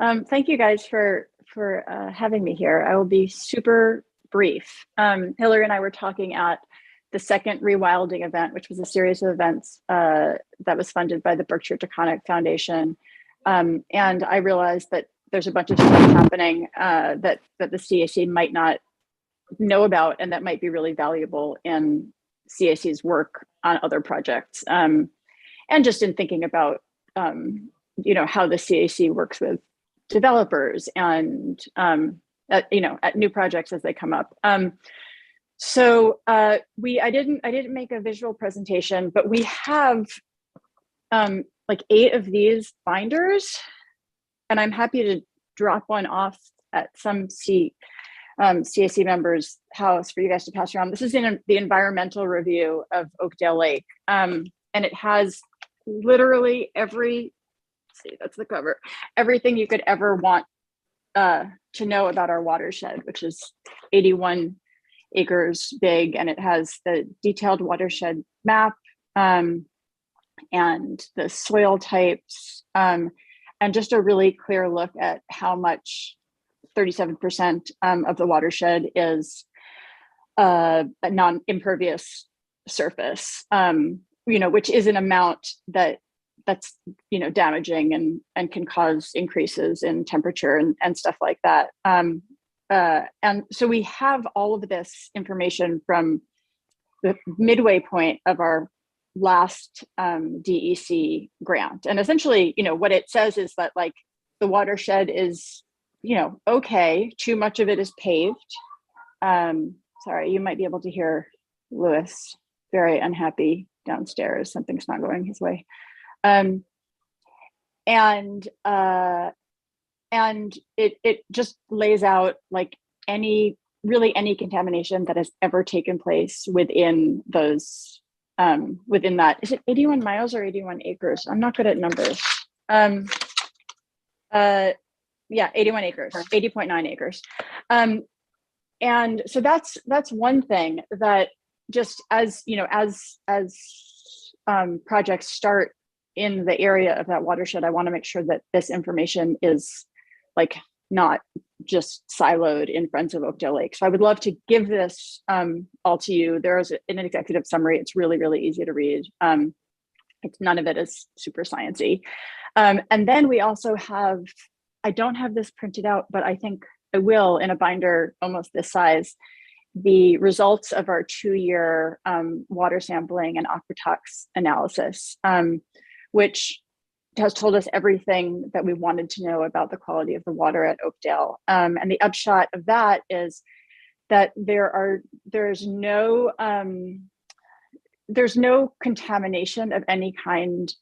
Thank you guys for having me here. I will be super brief. Hillary and I were talking at the second Rewilding event, which was a series of events that was funded by the Berkshire Taconic Foundation. And I realized that there's a bunch of stuff happening that the CAC might not know about and that might be really valuable in CAC's work on other projects. And just in thinking about how the CAC works with developers and at new projects as they come up. I didn't make a visual presentation, but we have like 8 of these binders, and I'm happy to drop one off at some CAC member's house for you guys to pass around. This is in the environmental review of Oakdale Lake, and it has literally that's the cover, everything you could ever want to know about our watershed, which is 81 acres big, and it has the detailed watershed map and the soil types, and just a really clear look at how much 37% of the watershed is a non-impervious surface, which is an amount that's damaging and can cause increases in temperature and stuff like that. And so we have all of this information from the midway point of our last DEC grant. And essentially, what it says is that like the watershed is, okay, too much of it is paved. Sorry, you might be able to hear Lewis very unhappy downstairs. Something's not going his way. And it just lays out like any contamination that has ever taken place within those within that. Is it 81 miles or 81 acres? I'm not good at numbers. Yeah, 81 acres, 80.9 acres. And so that's one thing that just as projects start in the area of that watershed, I want to make sure that this information is like not just siloed in Friends of Oakdale Lake. So I would love to give this all to you. There is an executive summary. It's really, really easy to read. None of it is super sciencey. And then we also have, I don't have this printed out, but I think I will in a binder almost this size, the results of our 2-year water sampling and aquatox analysis, which has told us everything that we wanted to know about the quality of the water at Oakdale. And the upshot of that is that there's no contamination of any kind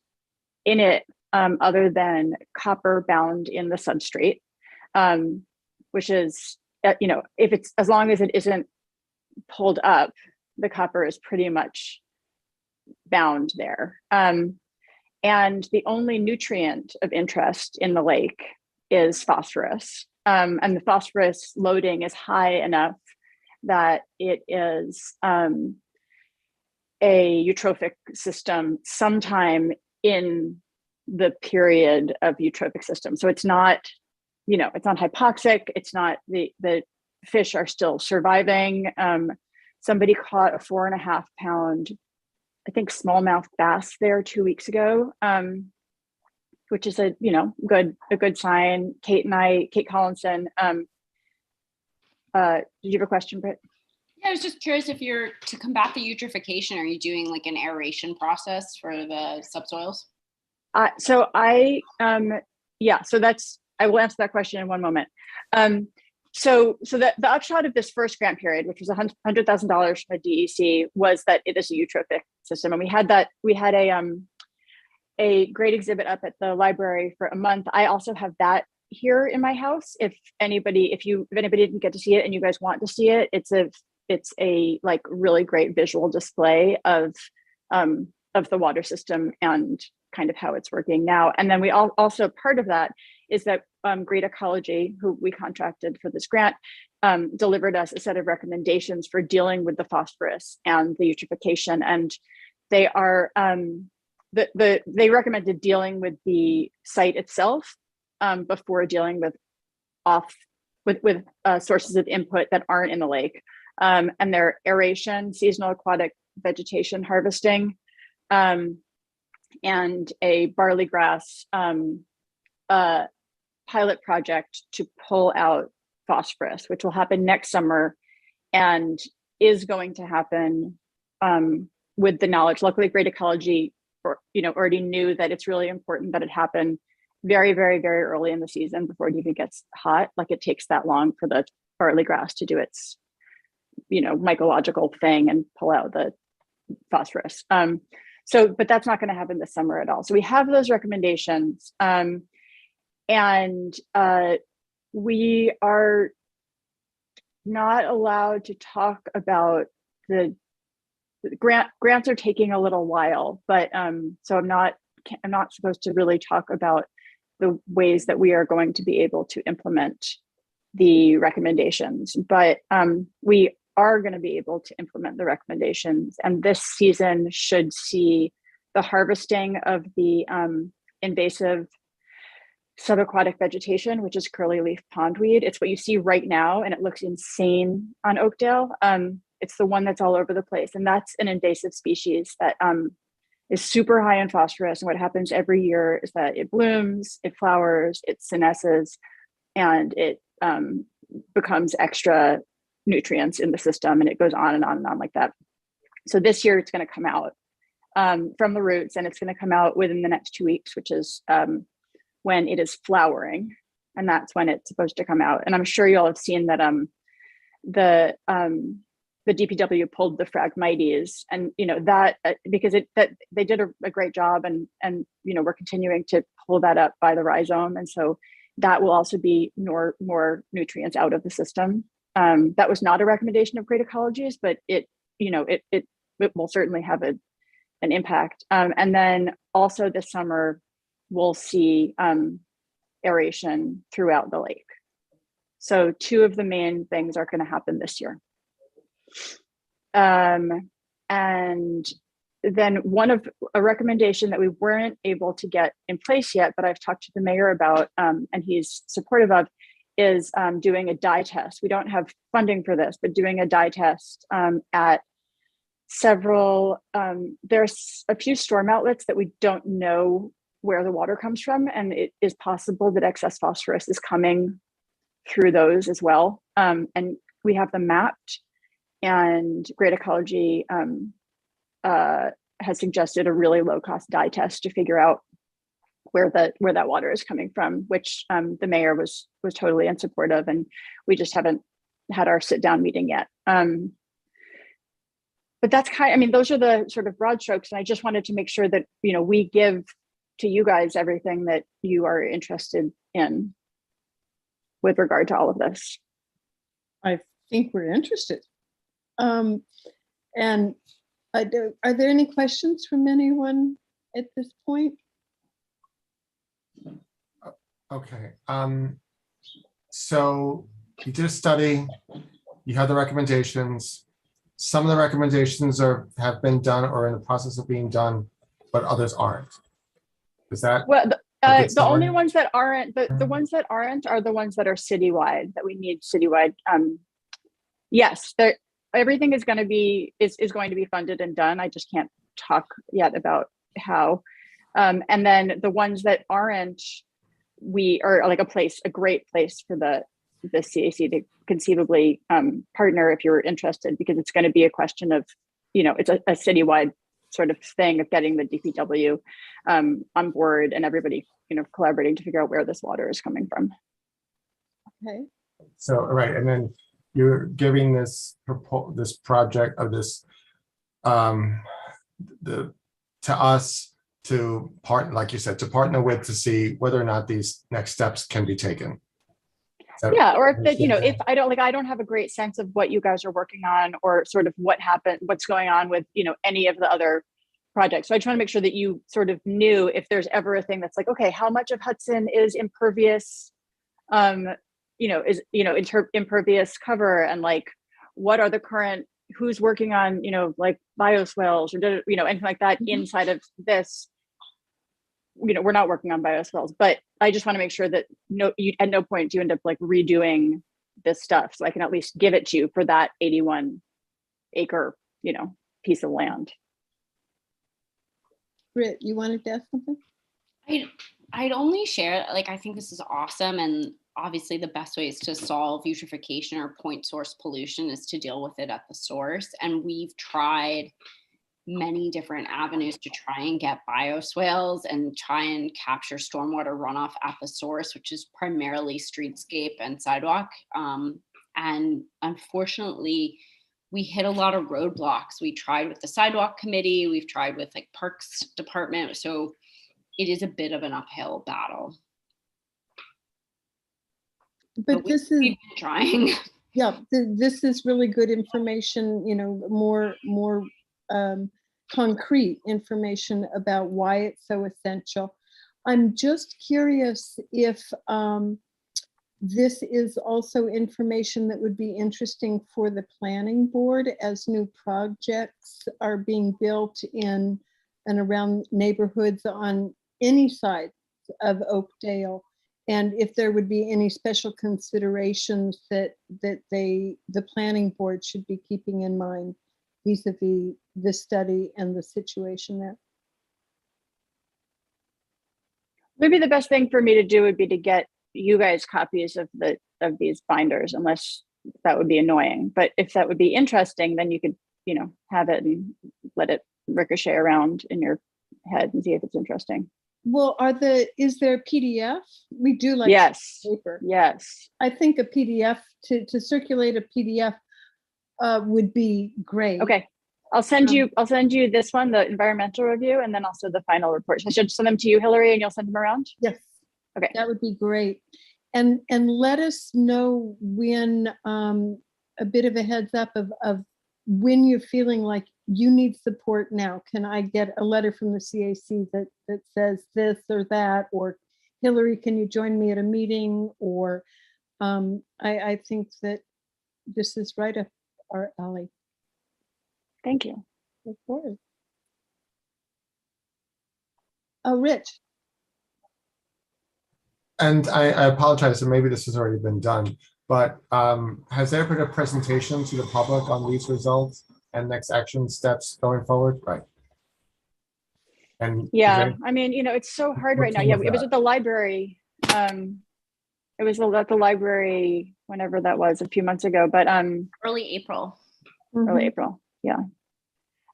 in it other than copper bound in the substrate, which is, if it's, as long as it isn't pulled up, the copper is pretty much bound there. And the only nutrient of interest in the lake is phosphorus. And the phosphorus loading is high enough that it is a eutrophic system sometime in the period of eutrophic system. So it's not, it's not hypoxic. It's not, the fish are still surviving. Somebody caught a 4.5 pound, I think, smallmouth bass there 2 weeks ago, which is a good sign. Kate Collinson. Did you have a question, Britt? Yeah, I was just curious if you're, to combat the eutrophication, are you doing like an aeration process for the subsoils? I will answer that question in one moment. So the upshot of this first grant period, which was $100,000 from the DEC, was that it is a eutrophic system, and we had a great exhibit up at the library for a month. I also have that here in my house. If anybody didn't get to see it and you guys want to see it, it's a like really great visual display of the water system and kind of how it's working now. And then we also, part of that is that Great Ecology, who we contracted for this grant, delivered us a set of recommendations for dealing with the phosphorus and the eutrophication. And they are, they recommended dealing with the site itself before dealing with sources of input that aren't in the lake. And they're aeration, seasonal aquatic vegetation harvesting, and a barley grass pilot project to pull out phosphorus, which will happen next summer and is going to happen with the knowledge. Luckily, Great Ecology already knew that it's really important that it happen very, very, very early in the season before it even gets hot. Like, it takes that long for the barley grass to do its, mycological thing and pull out the phosphorus. But that's not going to happen this summer at all. So we have those recommendations, and we are not allowed to talk about the grants are taking a little while, but so I'm not supposed to really talk about the ways that we are going to be able to implement the recommendations, but we are going to be able to implement the recommendations. And this season should see the harvesting of the invasive subaquatic vegetation, which is curly leaf pondweed. It's what you see right now, and it looks insane on Oakdale. It's the one that's all over the place, and that's an invasive species that is super high in phosphorus. And what happens every year is that it blooms, it flowers, it senesces, and it becomes extra nutrients in the system, and it goes on and on and on like that. So this year it's going to come out from the roots, and it's going to come out within the next 2 weeks, which is when it is flowering, and that's when it's supposed to come out. And I'm sure you all have seen that the DPW pulled the Phragmites, and that because they did a great job, and we're continuing to pull that up by the rhizome, and so that will also be more nutrients out of the system. That was not a recommendation of Great Ecologies, but it will certainly have an impact. And then also this summer, we'll see aeration throughout the lake. So 2 of the main things are going to happen this year. And then a recommendation that we weren't able to get in place yet, but I've talked to the mayor about, and he's supportive of, is doing a dye test. We don't have funding for this, but doing a dye test at several, there's a few storm outlets that we don't know where the water comes from, and it is possible that excess phosphorus is coming through those as well. And we have them mapped, and Great Ecology has suggested a really low-cost dye test to figure out where that water is coming from, which the mayor was totally in support of, and we just haven't had our sit-down meeting yet. But that's those are the sort of broad strokes, and I just wanted to make sure that we give to you guys everything that you are interested in with regard to all of this. I think we're interested. And are there any questions from anyone at this point? Okay. So you did a study, you had the recommendations. Some of the recommendations have been done or in the process of being done, but others aren't. Is that the only ones that aren't the ones that aren't are the ones that are citywide, that we need citywide. Yes, everything is going to be funded and done. I just can't talk yet about how. And then the ones that aren't, we are like a great place for the CAC to conceivably partner if you're interested, because it's going to be a question of, it's a citywide sort of thing of getting the DPW on board and everybody, collaborating to figure out where this water is coming from. Okay. So, right, and then you're giving this project of this to us to partner, like you said, to partner with, to see whether or not these next steps can be taken. Yeah, or if I don't have a great sense of what you guys are working on, or sort of what's going on with any of the other projects. So I try to make sure that you sort of knew if there's ever a thing that's like, okay, how much of Hudson is impervious, impervious cover, and like what are the current, who's working on like bioswales or anything like that inside of this. we're not working on bioswales, but I just want to make sure that at no point do you end up like redoing this stuff. So I can at least give it to you for that 81 acre, piece of land. Britt, you wanted to ask something? I'd only share, like, I think this is awesome. And obviously the best ways to solve eutrophication or point source pollution is to deal with it at the source. And we've tried many different avenues to try and get bioswales and try and capture stormwater runoff at the source, which is primarily streetscape and sidewalk. And unfortunately, we hit a lot of roadblocks. We tried with the sidewalk committee, we've tried with like parks department. So it is a bit of an uphill battle. But this is, we've been trying. yeah, this is really good information, more concrete information about why it's so essential. I'm just curious if this is also information that would be interesting for the planning board as new projects are being built in and around neighborhoods on any side of Oakdale. And if there would be any special considerations that the planning board should be keeping in mind vis-a-vis the study and the situation there. Maybe the best thing for me to do would be to get you guys copies of these binders, unless that would be annoying. But if that would be interesting, then you could, have it and let it ricochet around in your head and see if it's interesting. Well, is there a PDF? We do like Yes. paper. Yes. I think a PDF to circulate a PDF would be great. Okay. I'll send you this one, the environmental review, and then also the final report. I should send them to you, Hillary, and you'll send them around? Yes. Okay. That would be great. And let us know when a bit of a heads up of when you're feeling like you need support now. Can I get a letter from the CAC that says this or that, or Hillary, can you join me at a meeting? Or I think that this is right up our alley. Thank you. Of course. Oh, Rich. And I apologize, and maybe this has already been done, but has there been a presentation to the public on these results and next action steps going forward? Right. And Yeah, I mean, it's so hard right now. Yeah, it was at the library. It was at the library whenever that was, a few months ago, but Early April. early April. Yeah.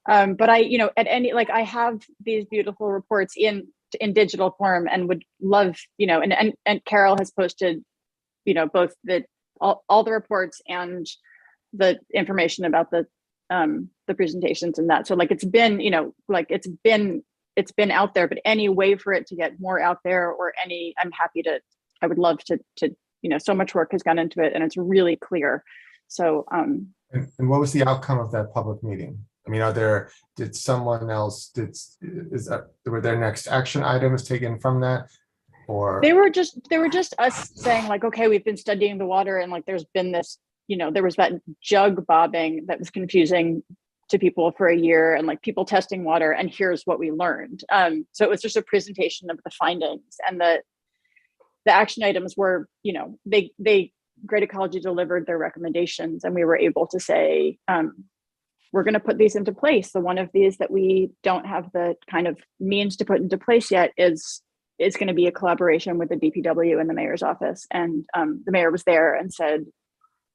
But at any, like, I have these beautiful reports in digital form and would love, and Carol has posted, both all the reports and the information about the presentations and that. So like, it's been, it's been out there, but any way for it to get more out there, or I would love to, so much work has gone into it and it's really clear. So, and what was the outcome of that public meeting? I mean, did someone else, were there next action items taken from that? Or they were just us saying like, okay, we've been studying the water and like, there's been this, there was that jug bobbing that was confusing to people for a year, and like people testing water, and here's what we learned. So it was just a presentation of the findings, and the action items were, they Great Ecology delivered their recommendations, and we were able to say, we're going to put these into place. So one of these that we don't have the kind of means to put into place yet is going to be a collaboration with the DPW and the mayor's office. And the mayor was there and said,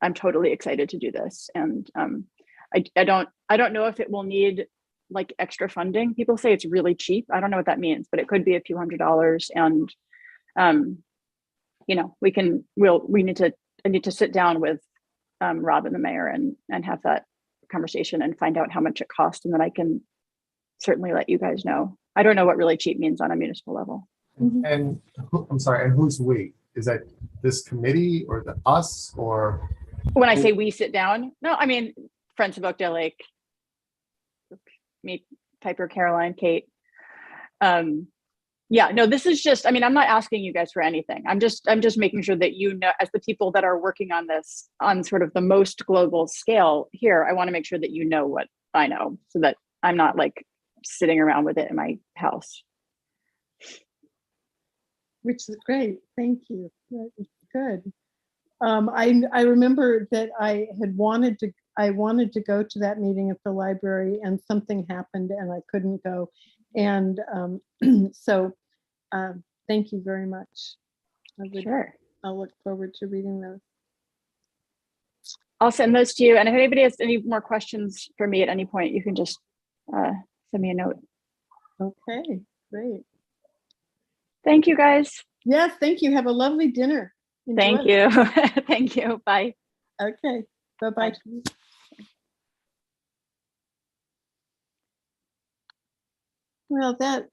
I'm totally excited to do this. And I don't know if it will need like extra funding. People say it's really cheap. I don't know what that means, but it could be a few $100s. And I need to sit down with Rob and the mayor and have that conversation and find out how much it costs, and then I can certainly let you guys know. I don't know what really cheap means on a municipal level. and I'm sorry, and who's we? Is that this committee or us, or? When I say we sit down, no, I mean Friends of Oakdale Lake, me, Piper, Caroline, Kate. Yeah, no, this is just, I mean, I'm not asking you guys for anything. I'm just making sure that, as the people that are working on this on sort of the most global scale here, I want to make sure that you know what I know, so that I'm not like sitting around with it in my house. which is great. Thank you. That is good. I remember that I wanted to go to that meeting at the library, and something happened and I couldn't go. And so thank you very much. Sure. I'll look forward to reading those. I'll send those to you. And if anybody has any more questions for me at any point, you can just send me a note. Okay, great. Thank you, guys. Yes, thank you. Have a lovely dinner. Thank Enjoy. you. Thank you. Bye. Okay, bye-bye. Well, that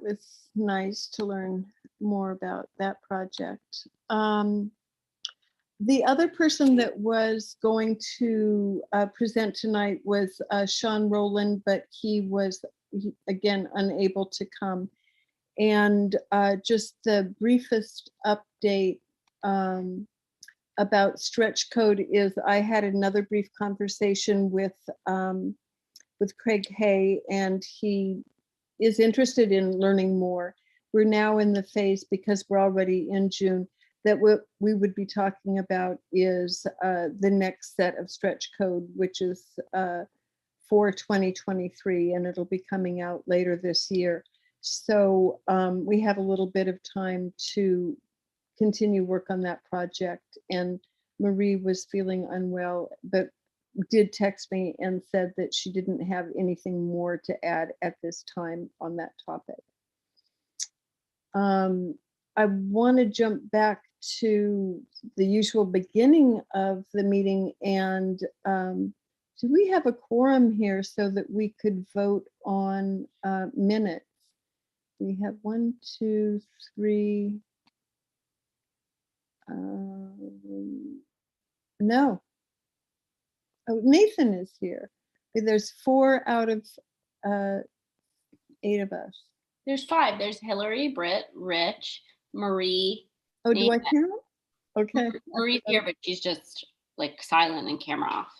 was nice to learn more about that project. The other person that was going to present tonight was Sean Rowland, but he was, again, unable to come. And just the briefest update about stretch code is I had another brief conversation with Craig Hay, and he is interested in learning more. We're now in the phase, because we're already in June, that what we would be talking about is the next set of stretch code, which is for 2023, and it'll be coming out later this year. So we have a little bit of time to continue work on that project. And Marie was feeling unwell, but did text me and said that she didn't have anything more to add at this time on that topic. I want to jump back to the usual beginning of the meeting, and do we have a quorum here so that we could vote on minutes? We have 1, 2, 3. No. Oh, Nathan is here. There's 4 out of 8 of us. There's 5. There's Hillary, Britt, Rich, Marie. Oh, do I count? Okay. Marie's here, but she's just like silent and camera off.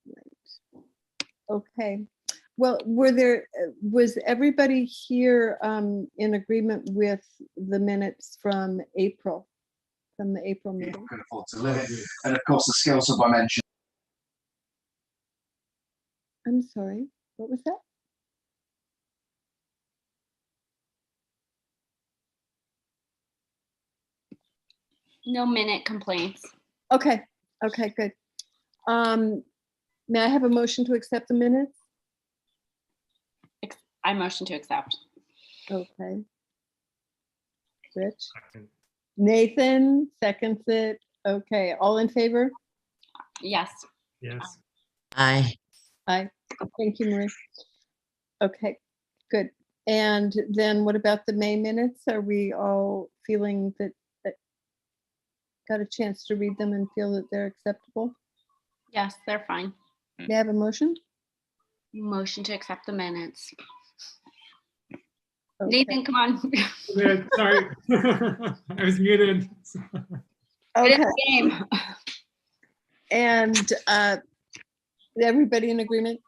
Right. Okay. Well, was everybody here in agreement with the minutes from April, from the April meeting? Can afford to live. And of course, the skills of I mentioned. I'm sorry, what was that? No minute complaints. Okay, okay, good. May I have a motion to accept the minutes? I motion to accept. Okay. Rich? Nathan seconds it. Okay, all in favor? Yes. Yes. Aye. Aye. Thank you, Marie. Okay, good. And then what about the May minutes? Are we all feeling that got a chance to read them and feel that they're acceptable? Yes, they're fine. May I have a motion? Motion to accept the minutes. Okay. Nathan, come on. Yeah, sorry. I was muted. Okay. Game. And everybody in agreement?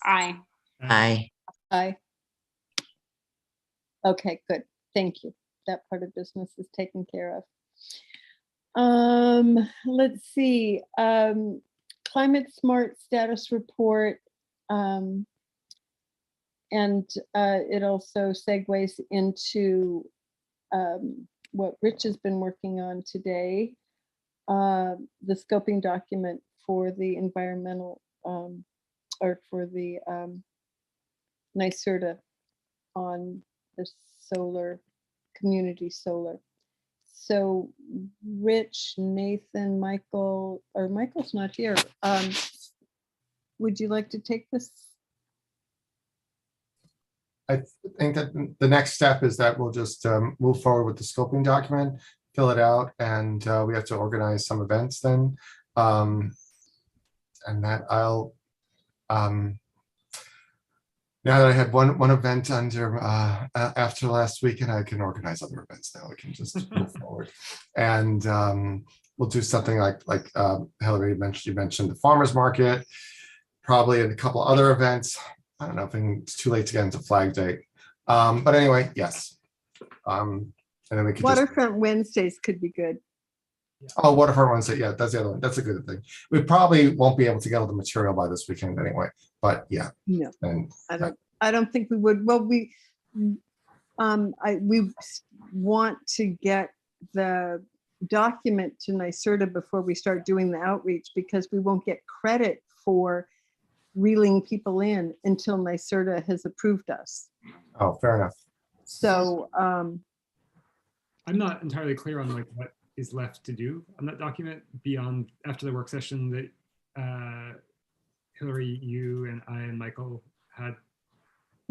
Aye. Aye. Aye. Okay, good. Thank you. That part of business is taken care of. Let's see. Climate Smart status report. And it also segues into what Rich has been working on today, the scoping document for the environmental, or for the NYSERDA on the solar, community solar. So Rich, Nathan, Michael, or Michael's not here. Would you like to take this? I think that the next step is that we'll just move forward with the scoping document, fill it out, and we have to organize some events then. And that I'll, now that I had one event under after last weekend, I can organize other events now. I can just move forward. And we'll do something like Hillary mentioned, you mentioned the farmer's market, probably a couple other events. I don't know if it's too late to get into Flag Day. But anyway, yes. And then we could just, Waterfront Wednesdays could be good. oh, Waterfront Wednesday, yeah, that's the other one. That's a good thing. We probably won't be able to get all the material by this weekend anyway, but yeah. No, And I don't think we would. Well, we want to get the document to NYSERDA before we start doing the outreach, because we won't get credit for reeling people in until NYSERDA has approved us. oh, fair enough. So, I'm not entirely clear on like what is left to do on that document beyond after the work session that Hillary, you and I and Michael had.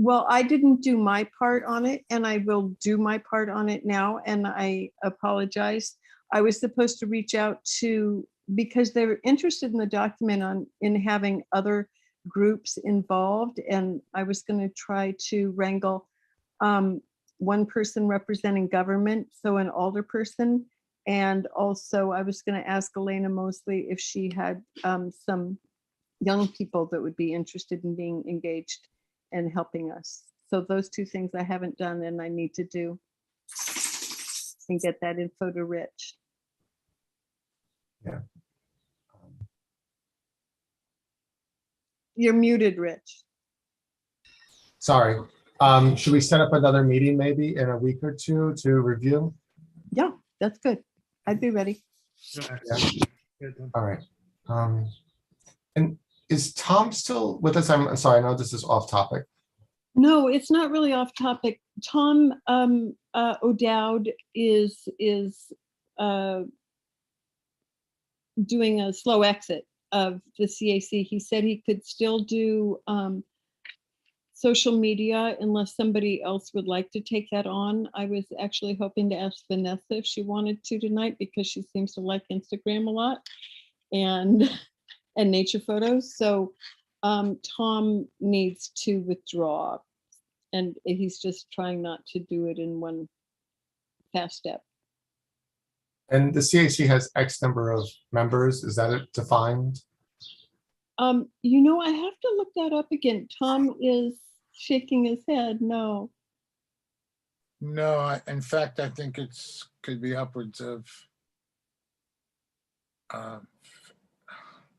well, I didn't do my part on it, and I will do my part on it now, and I apologize. I was supposed to reach out to, because they're interested in the document in having other groups involved, and I was going to try to wrangle one person representing government, so an alder person, and also I was going to ask Elena Mosley if she had some young people that would be interested in being engaged and helping us. So those two things I haven't done and I need to do and get that info to Rich. Um, You're muted, Rich. Sorry. Should we set up another meeting maybe in a week or two to review? Yeah, that's good. I'd be ready. All right. And is Tom still with us? I'm sorry, I know this is off topic. No, it's not really off topic. Tom O'Dowd is doing a slow exit of the CAC. He said he could still do social media unless somebody else would like to take that on. I was actually hoping to ask Vanessa if she wanted to tonight, because she seems to like Instagram a lot and nature photos. So Tom needs to withdraw, and he's just trying not to do it in one fast step. And the CAC has X number of members. Is that it defined? You know, I have to look that up again. Tom is shaking his head. No. No, in fact, I think could be upwards of. I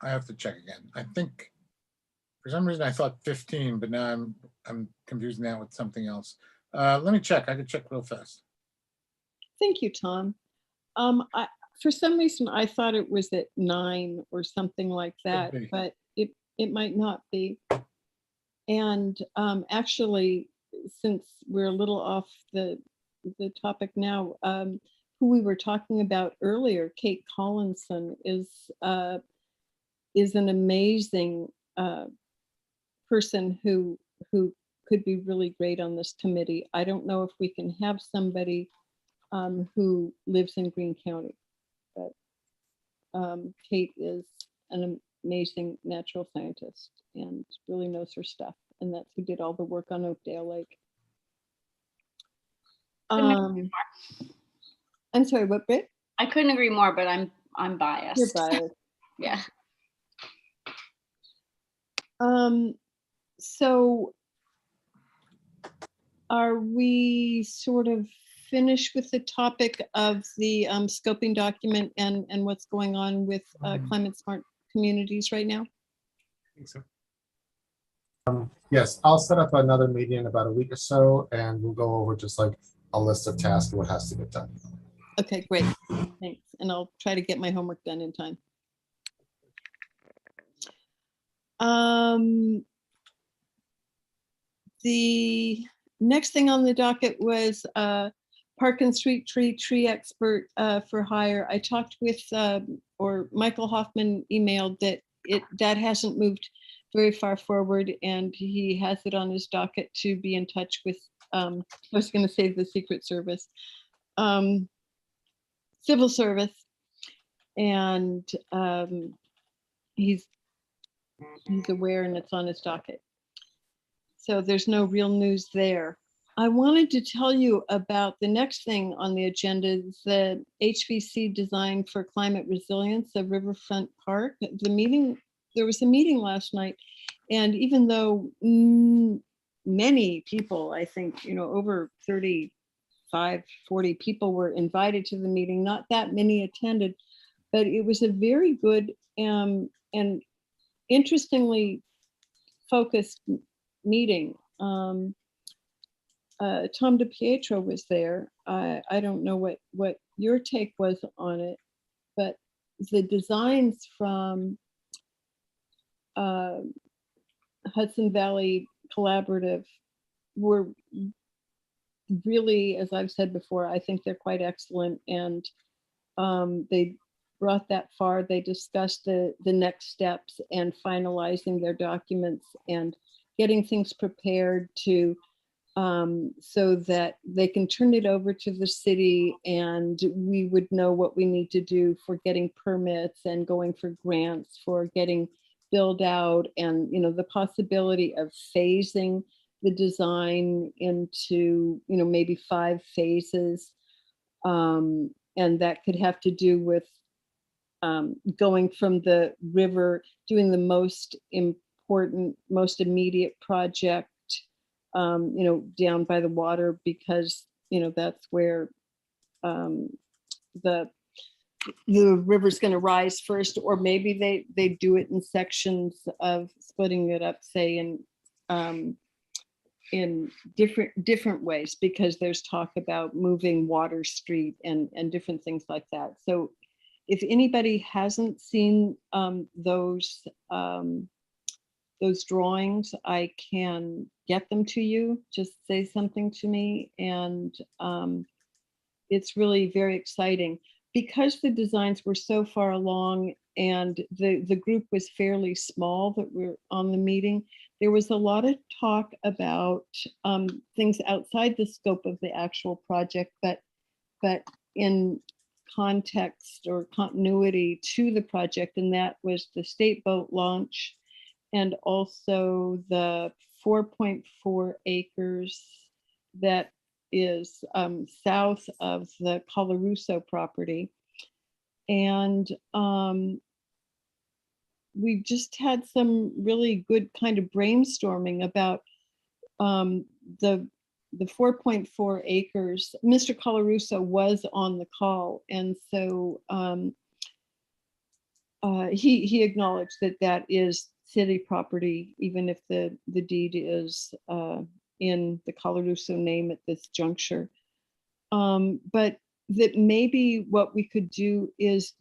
have to check again. I think for some reason I thought 15, but now I'm confusing that with something else. Let me check. I can check real fast. Thank you, Tom. For some reason, I thought it was at 9 or something like that, be. but it might not be. And actually, since we're a little off the topic now, who we were talking about earlier, Kate Collinson, is an amazing person who could be really great on this committee. I don't know if we can have somebody who lives in Greene County, but Kate is an amazing natural scientist and really knows her stuff. And that's who did all the work on Oakdale Lake. I'm sorry, what, Britt? I couldn't agree more, but I'm biased. You're biased. Yeah. So are we sort of finished with the topic of the scoping document and what's going on with climate smart communities right now? I think so. Yes, I'll set up another meeting in about a week or so, and we'll go over just like a list of tasks and what has to get done. Okay, great. Thanks. And I'll try to get my homework done in time. The next thing on the docket was Park and Street tree expert for hire. I talked with, or Michael Hoffman emailed that hasn't moved very far forward, and he has it on his docket to be in touch with, I was going to say the Secret Service, Civil Service, and he's aware and it's on his docket. So there's no real news there. I wanted to tell you about the next thing on the agenda, the HVC design for climate resilience of Riverfront Park. There was a meeting last night, and even though many people, I think, over 30 40 people were invited to the meeting. Not that many attended, but it was a very good and interestingly focused meeting. Tom DiPietro was there. I don't know what your take was on it, but the designs from Hudson Valley Collaborative were really, as I've said before, I think they're quite excellent. And they brought that far. They discussed the next steps and finalizing their documents and getting things prepared to so that they can turn it over to the city and we would know what we need to do for getting permits and going for grants for getting build out, and the possibility of phasing the design into maybe 5 phases, and that could have to do with going from the river, doing the most important, most immediate project down by the water, because that's where the river's going to rise first, or maybe they do it in sections of splitting it up, say in different ways, because there's talk about moving Water Street and different things like that. So if anybody hasn't seen those drawings, I can get them to you. Just say something to me, and it's really very exciting. Because the designs were so far along and the group was fairly small that were on the meeting, there was a lot of talk about things outside the scope of the actual project, but in context or continuity to the project, and that was the state boat launch and also the 4.4 acres that is south of the Colarusso property. And we just had some really good kind of brainstorming about the 4.4 acres. Mr. Colarusso was on the call, and so he acknowledged that that is city property, even if the deed is in the Colarusso name at this juncture. But that maybe what we could do is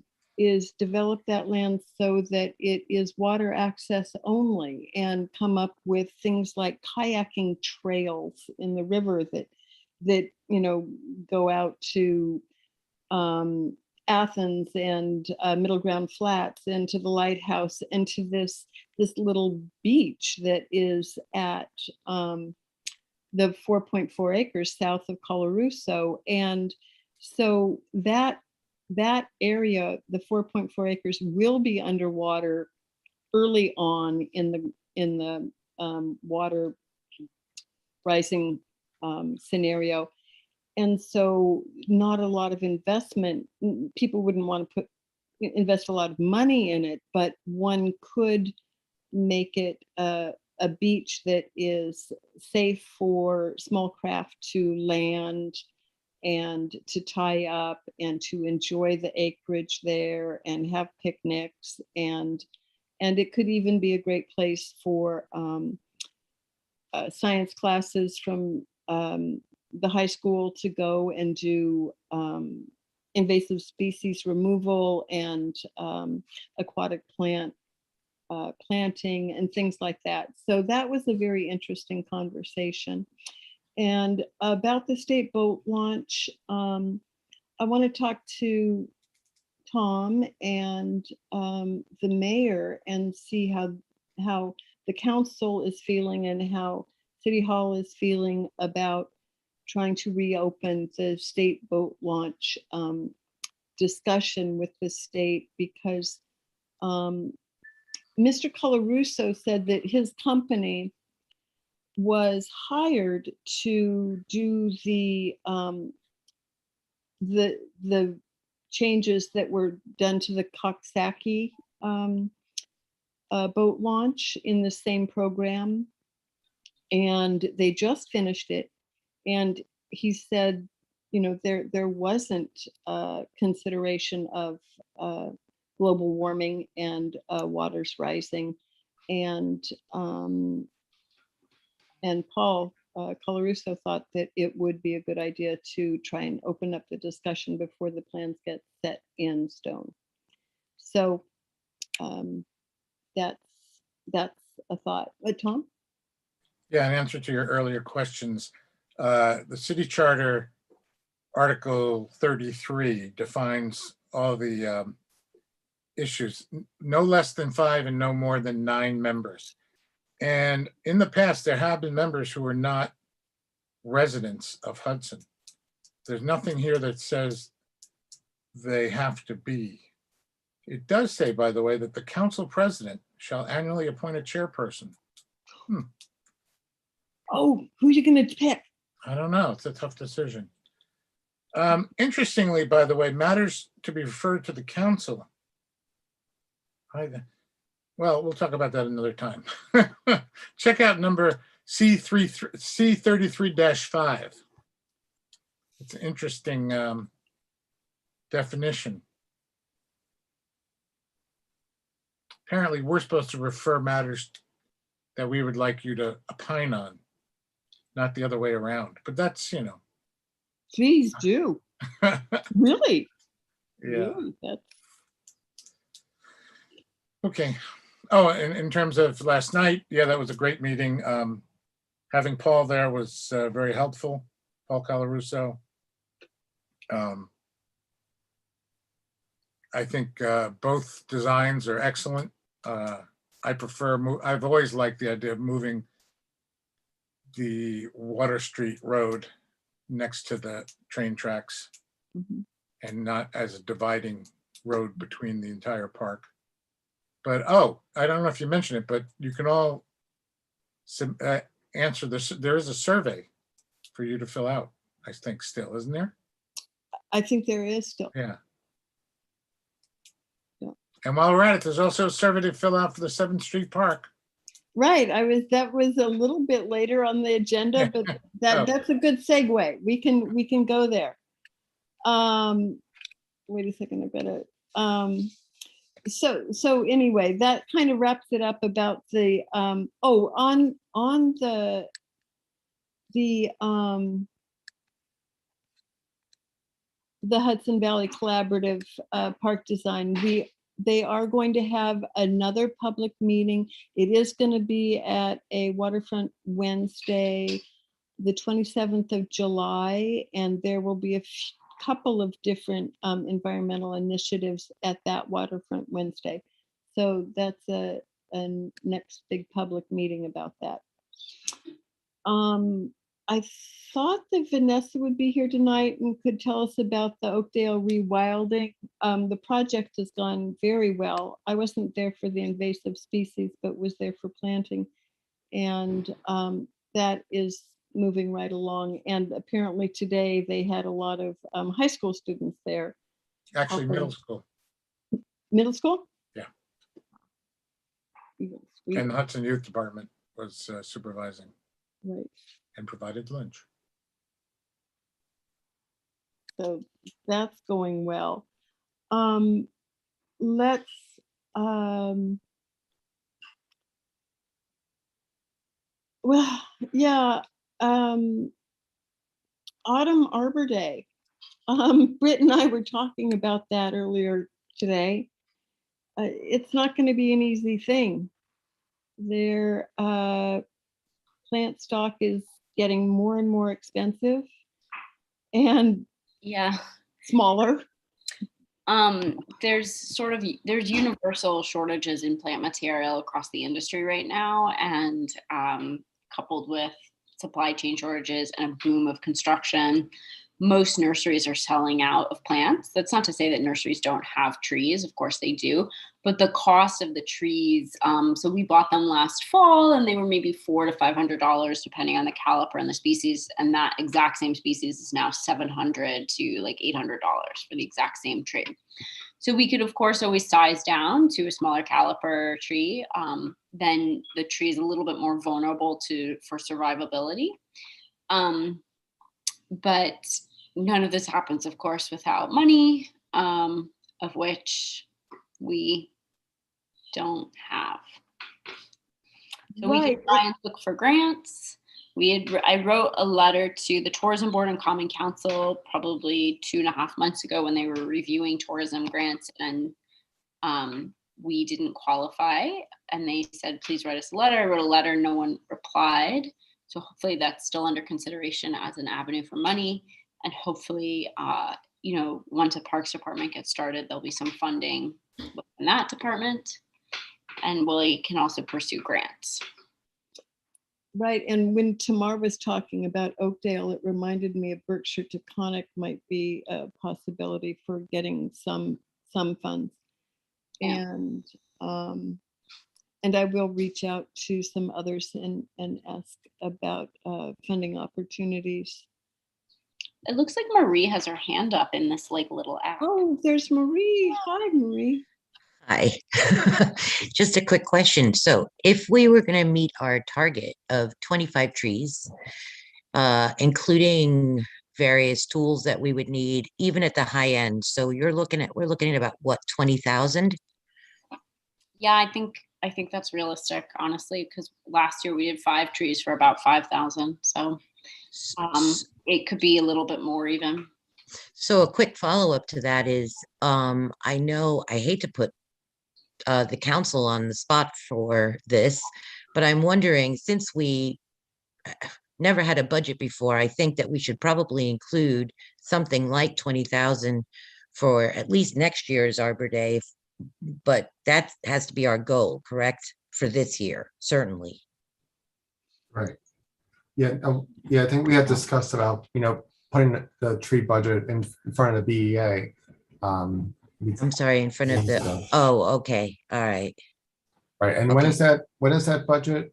develop that land so that it is water access only, and come up with things like kayaking trails in the river that go out to Athens and Middle Ground Flats and to the lighthouse and to this little beach that is at the 4.4 acres south of Colarusso. And so that area, the 4.4 acres, will be underwater early on in the water rising scenario. And so not a lot of investment, people wouldn't want to invest a lot of money in it, but one could make it a beach that is safe for small craft to land and to tie up and to enjoy the acreage there and have picnics. And it could even be a great place for science classes from the high school to go and do invasive species removal and aquatic planting and things like that. So that was a very interesting conversation. And about the state boat launch, I want to talk to Tom and the mayor and see how the council is feeling and how City Hall is feeling about trying to reopen the state boat launch discussion with the state, because Mr. Colarusso said that his company was hired to do the changes that were done to the Coxsackie boat launch in the same program, and they just finished it. And he said there wasn't consideration of global warming and waters rising. And Paul Colarusso thought that it would be a good idea to try and open up the discussion before the plans get set in stone. So that's a thought. Tom? Yeah, in answer to your earlier questions, the city charter, Article 33 defines all the issues, no less than 5 and no more than 9 members. And in the past, there have been members who are not residents of Hudson. There's nothing here that says they have to be. It does say, by the way, that the council president shall annually appoint a chairperson. Oh, who are you going to pick? I don't know. It's a tough decision. Interestingly, by the way, matters to be referred to the council. Well, we'll talk about that another time. Check out number C33-5. It's an interesting definition. Apparently, we're supposed to refer matters that we would like you to opine on, not the other way around. But that's, Please do. Really? Yeah. Really? That's Okay. Oh, and in terms of last night, yeah, that was a great meeting. Having Paul there was very helpful, Paul Colarusso. I think both designs are excellent. I've always liked the idea of moving the Water Street Road next to the train tracks and not as a dividing road between the entire park. But, I don't know if you mentioned it, but you can all answer this. There is a survey for you to fill out, I think still, isn't there? I think there is still. Yeah. Yeah. And while we're at it, there's also a survey to fill out for the 7th Street Park. Right. That was a little bit later on the agenda, but that's a good segue. We can go there. Wait a second, I've got to so anyway, that kind of wraps it up about the on the Hudson Valley Collaborative Park Design. They are going to have another public meeting. It is going to be at a Waterfront Wednesday, the 27th of July, and there will be a couple of different environmental initiatives at that Waterfront Wednesday. So that's a next big public meeting about that. I thought that Vanessa would be here tonight and could tell us about the Oakdale rewilding. The project has gone very well. I wasn't there for the invasive species, but was there for planting. And that is moving right along. And apparently today they had a lot of high school students there. Actually, middle school. Middle school? Yeah. Sweet. And the Hudson Youth Department was supervising. Right. And provided lunch. So that's going well. Let's well, yeah. Autumn Arbor Day. Britt and I were talking about that earlier today. It's not going to be an easy thing. Their plant stock is getting more and more expensive and smaller. There's universal shortages in plant material across the industry right now, and coupled with supply chain shortages and a boom of construction, most nurseries are selling out of plants. That's not to say that nurseries don't have trees. Of course they do. But the cost of the trees, so we bought them last fall and they were maybe $400 to $500 depending on the caliper and the species. And that exact same species is now $700 to like $800 for the exact same tree. So we could, of course, always size down to a smaller caliper tree. Then the tree is a little bit more vulnerable for survivability. But none of this happens, of course, without money, of which we don't have. So we Right. can try and look for grants. I wrote a letter to the Tourism Board and Common Council probably 2.5 months ago when they were reviewing tourism grants, and we didn't qualify. And they said, please write us a letter. I wrote a letter, no one replied. So hopefully that's still under consideration as an avenue for money. And hopefully, once the Parks Department gets started, there'll be some funding in that department. And we can also pursue grants. Right, and when Tamar was talking about Oakdale, it reminded me of Berkshire Taconic might be a possibility for getting some funds. Yeah. And I will reach out to some others and ask about funding opportunities. It looks like Marie has her hand up in this little app. Oh, there's Marie. Hi, Marie. Hi. Just a quick question. So if we were going to meet our target of 25 trees, including various tools that we would need, even at the high end. So we're looking at about what, 20,000? Yeah, I think that's realistic, honestly, because last year we did 5 trees for about 5,000. So it could be a little bit more even. So a quick follow-up to that is, I know I hate to put the council on the spot for this, but I'm wondering, since we never had a budget before, I think that we should probably include something like 20,000 for at least next year's Arbor Day, but that has to be our goal, correct? For this year, certainly. Right. Yeah, I think we had discussed about, putting the tree budget in front of the BEA. I'm sorry, in front of the, oh, okay, all right. Right, and when is that budget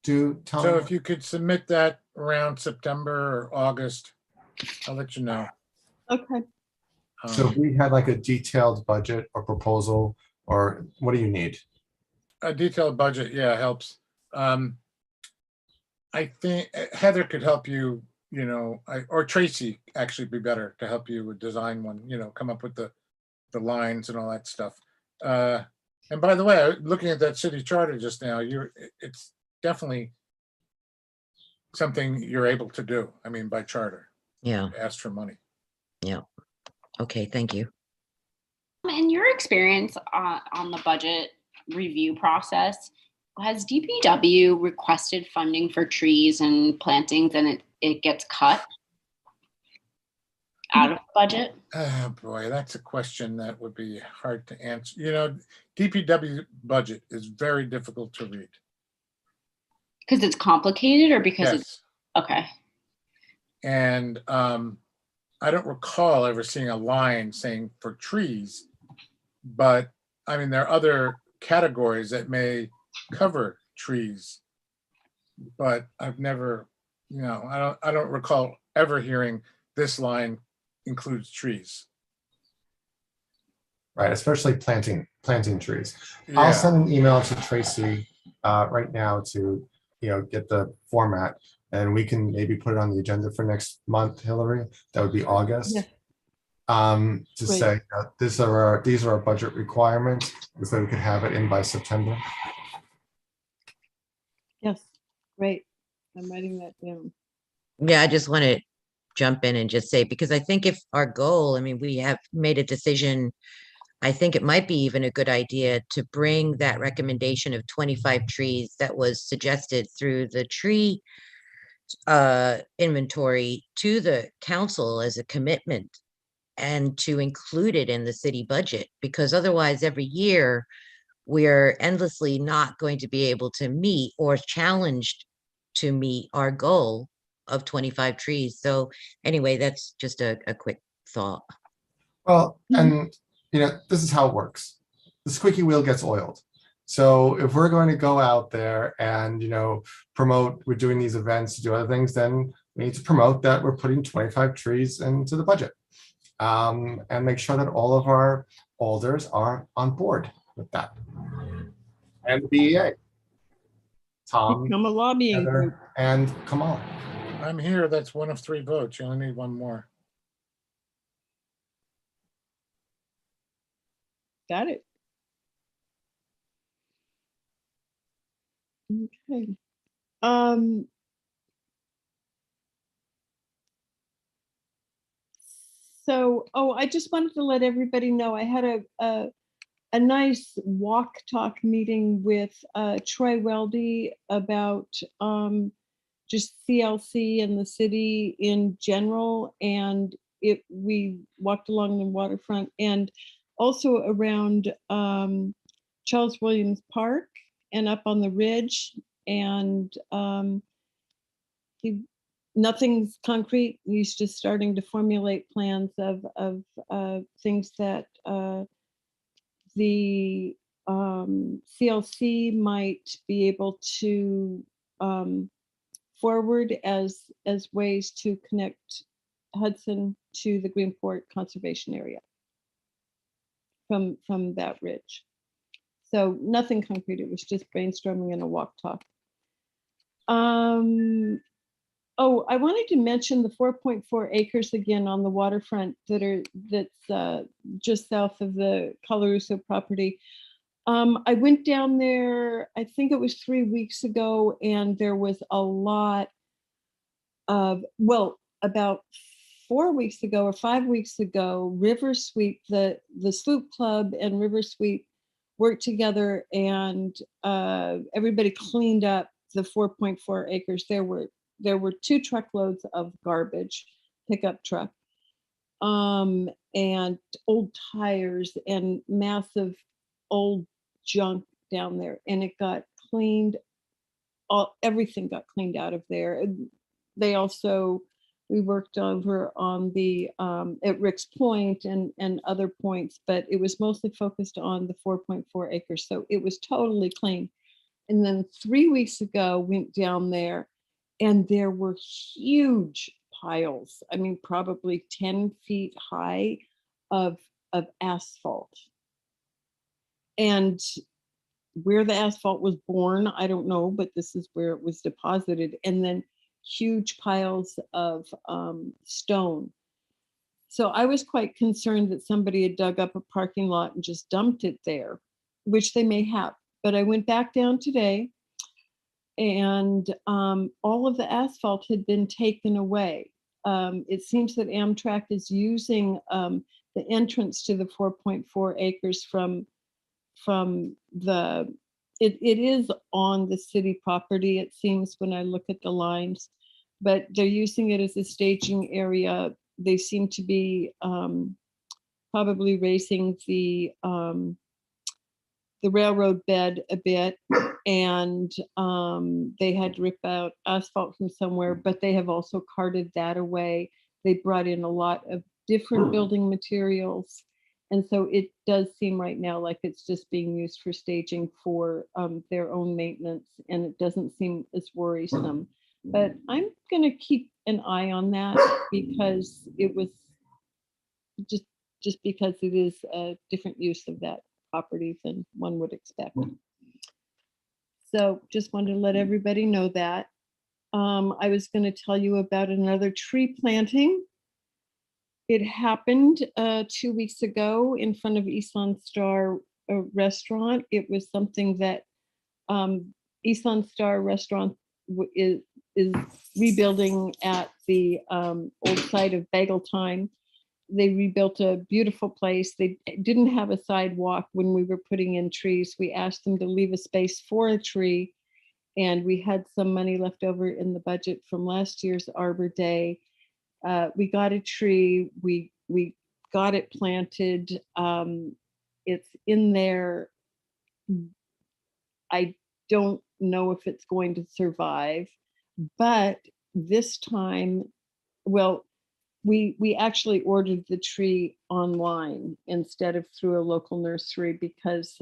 due, Tom? So if you could submit that around September or August, I'll let you know. Okay. So if we had like a detailed budget or proposal, or what do you need? A detailed budget, yeah, helps. I think Heather could help you, or Tracy actually be better to help you with design one, come up with the lines and all that stuff. And by the way, looking at that city charter just now, it's definitely something you're able to do. I mean, by charter. Yeah. Ask for money. Yeah. Okay, thank you. In your experience on the budget review process, has DPW requested funding for trees and plantings and it gets cut out of the budget? Oh boy, that's a question that would be hard to answer. DPW budget is very difficult to read. Because it's complicated or because it's okay. And I don't recall ever seeing a line saying for trees, but I mean, there are other categories that may cover trees, but I've never, I don't recall ever hearing this line includes trees. Right, especially planting trees. Yeah. I'll send an email to Tracy right now to, get the format, and we can maybe put it on the agenda for next month, Hillary. That would be August. Yeah. To Great. say these are our budget requirements, so we could have it in by September. Yes, great. I'm writing that down. Yeah, I just want to jump in and just say, because I think if our goal, I mean, we have made a decision, I think it might be even a good idea to bring that recommendation of 25 trees that was suggested through the tree inventory to the council as a commitment and to include it in the city budget, because otherwise every year we're endlessly not going to be able to meet or challenged to meet our goal of 25 trees. So anyway, that's just a quick thought. Well, and this is how it works. The squeaky wheel gets oiled. So if we're going to go out there and promote, we're doing these events to do other things, then we need to promote that we're putting 25 trees into the budget, and make sure that all of our alders are on board with that. And the BEA, Tom, Become a lobbying group. Heather, and Kamal. I'm here. That's one of 3 votes. You only need one more. got it. Okay. So, oh, I just wanted to let everybody know I had a nice walk talk meeting with Troy Weldy about just CLC and the city in general. And we walked along the waterfront and also around Charles Williams Park and up on the ridge. And nothing's concrete. He's just starting to formulate plans of things that the CLC might be able to forward as ways to connect Hudson to the Greenport Conservation Area from that ridge. So nothing concrete. It was just brainstorming and a walk talk. Oh, I wanted to mention the 4.4 acres again on the waterfront that's just south of the Coloruso property. I went down there, I think it was 3 weeks ago, and there was a lot of, well, about 4 weeks ago or 5 weeks ago, River Sweep, the Sloop Club and River Sweep worked together, and everybody cleaned up the 4.4 acres. There were 2 truckloads of garbage, pickup truck, and old tires and massive old junk down there, and it got cleaned. Everything got cleaned out of there. They also, we worked over on the at Rick's Point and other points, but it was mostly focused on the 4.4 acres. So it was totally clean. And then 3 weeks ago, went down there, and there were huge piles. I mean, probably 10 feet high of asphalt. And where the asphalt was born, I don't know, but this is where it was deposited. And then huge piles of stone. So I was quite concerned that somebody had dug up a parking lot and just dumped it there, which they may have. But I went back down today, and all of the asphalt had been taken away. It seems that Amtrak is using the entrance to the 4.4 acres from the, it is on the city property, it seems, when I look at the lines, but they're using it as a staging area. They seem to be probably raising the railroad bed a bit, and they had to rip out asphalt from somewhere, but they have also carted that away. They brought in a lot of different building materials. And so it does seem right now like it's just being used for staging for their own maintenance, and it doesn't seem as worrisome. But I'm gonna keep an eye on that, because it was just because it is a different use of that property than one would expect. So just wanted to let everybody know that. I was going to tell you about another tree planting. It happened 2 weeks ago in front of Isan Star restaurant. It was something that Isan Star restaurant is rebuilding at the old site of Bagel Time. They rebuilt a beautiful place. They didn't have a sidewalk when we were putting in trees. We asked them to leave a space for a tree, and we had some money left over in the budget from last year's Arbor Day. We got a tree. We got it planted. It's in there. I don't know if it's going to survive, but this time, well, we actually ordered the tree online instead of through a local nursery, because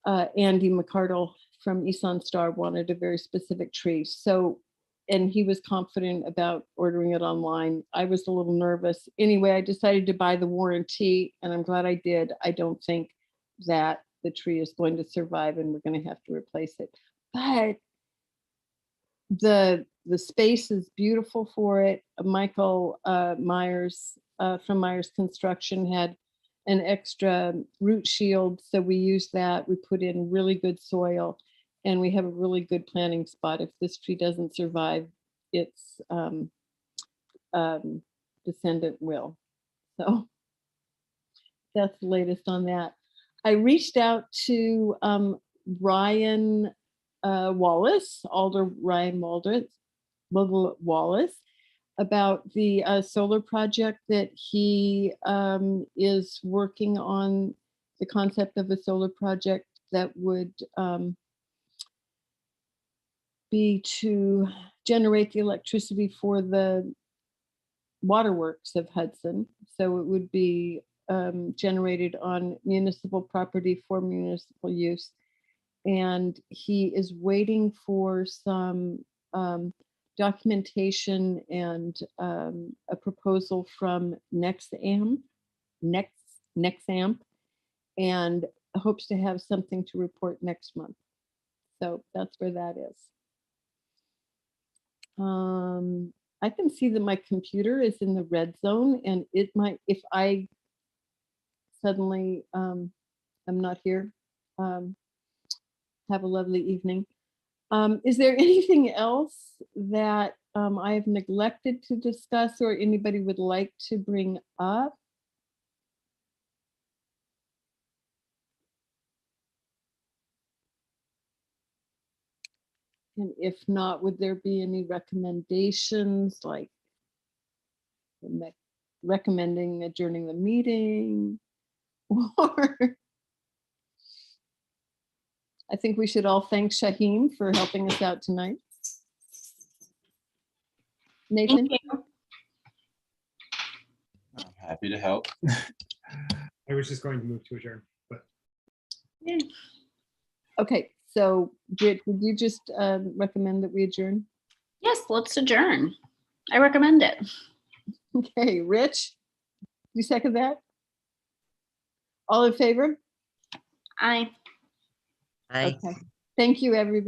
Andy McCardle from Isan Star wanted a very specific tree. So, and he was confident about ordering it online. I was a little nervous. Anyway, I decided to buy the warranty, and I'm glad I did. I don't think that the tree is going to survive, and we're going to have to replace it. But the space is beautiful for it. Michael Myers from Myers Construction had an extra root shield. So we use that. We put in really good soil, and we have a really good planting spot. If this tree doesn't survive, its descendant will. So that's the latest on that. I reached out to Ryan Wallace, Alder Ryan Wallace, about the solar project that he is working on, the concept of a solar project that would be to generate the electricity for the waterworks of Hudson. So it would be generated on municipal property for municipal use. And he is waiting for some documentation and a proposal from Nexamp, and hopes to have something to report next month. So that's where that is. I can see that my computer is in the red zone, and it might, if I suddenly am not here, have a lovely evening. Is there anything else that I have neglected to discuss or anybody would like to bring up? And if not, would there be any recommendations, like recommending adjourning the meeting? Or I think we should all thank Shaheen for helping us out tonight. Nathan? I'm happy to help. I was just going to move to adjourn, but Okay, so Britt, would you just recommend that we adjourn? Yes, let's adjourn. I recommend it. Okay, Rich, you second that? All in favor? Aye. I. Okay. Thank you, everybody.